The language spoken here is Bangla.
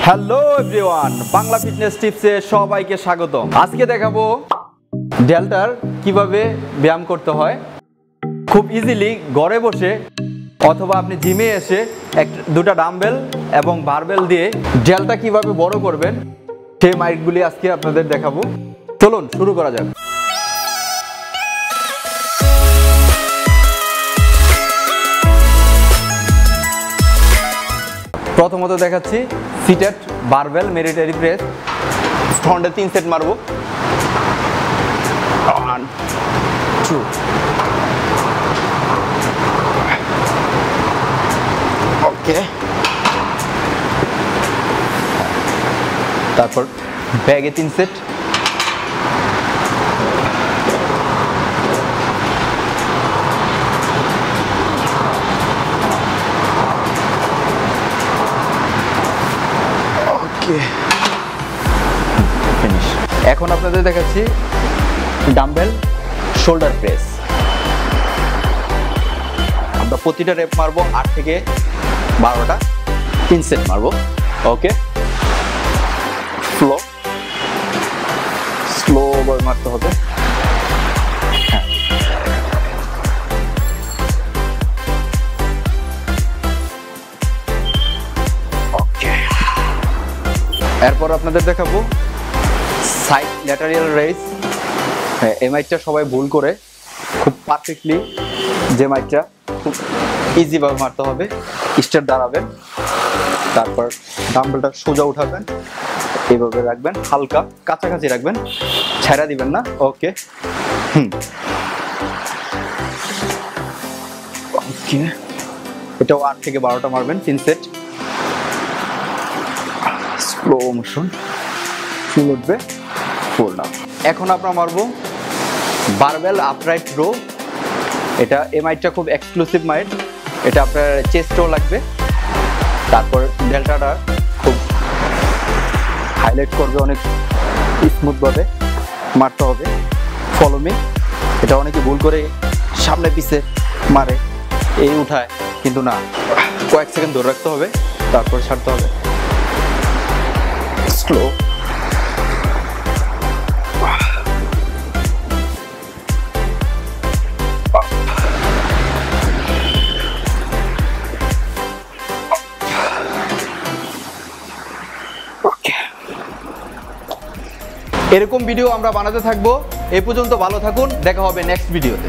হ্যালো এভরিওয়ান, বাংলা ফিটনেস টিপসে সবাইকে স্বাগতম। আজকে দেখাবো ডেল্টার কিভাবে ব্যায়াম করতে হয় খুব ইজিলি ঘরে বসে অথবা আপনি জিমে এসে দুটা ডাম্বেল এবং বারবেল দিয়ে ডেল্টা কিভাবে বড় করবেন সেই মাইটগুলি আজকে আপনাদের দেখাবো। চলুন শুরু করা যাক। প্রথমত দেখাচ্ছি সিটেড বারবেল মিলিটারি প্রেস। ফ্রন্টে 3 সেট মারবো। 1 2 ওকে। তারপর ব্যাগে 3 সেট। ফিনিশ। এখন আপনাদের দেখাচ্ছি ডাম্বেল শোল্ডার প্রেস। আমরা প্রতিটা রেপ মারবো 8 থেকে 12টা, 3 সেট মারবো। ওকে, স্লো করে মারতে হবে। হ্যাঁ, ওকে। এরপর আপনাদের দেখাবো সাইড ল্যাটারাল রেইজ। এই মাইটটা সবাই ভুল করে, খুব পারফেক্টলি যে মাইটটা খুব ইজিভাবে মারতে হবে। স্টেপ দাঁড়াবেন, তারপর ডাম্বেলটা সোজা উঠাবেন, এইভাবে রাখবেন, হালকা কাছাকাছি রাখবেন, ছেড়া দিবেন না। ওকে, ওকে। এটাও 8 থেকে 12টা মারবেন, 3 সেট। স্লো মোশন, ফুল উঠবে, ফুল না। এখন আমরা মারবো বারবেল আপরাইট রো। এটা এই মাইটটা খুব এক্সক্লুসিভ মাইট, এটা আপনার চেস্টও লাগবে। তারপর ডেল্টাটা খুব হাইলাইট করবে, অনেক স্মুথভাবে মারতে হবে। Follow me. এটা অনেকে ভুল করে সামনে পিছে মারে, এই উঠায়, কিন্তু না, কয়েক সেকেন্ড ধরে রাখতে হবে, তারপর ছাড়তে হবে। স্লো। এরকম ভিডিও আমরা বানাতে থাকবো। এই পর্যন্ত ভালো থাকুন, দেখা হবে নেক্সট ভিডিওতে।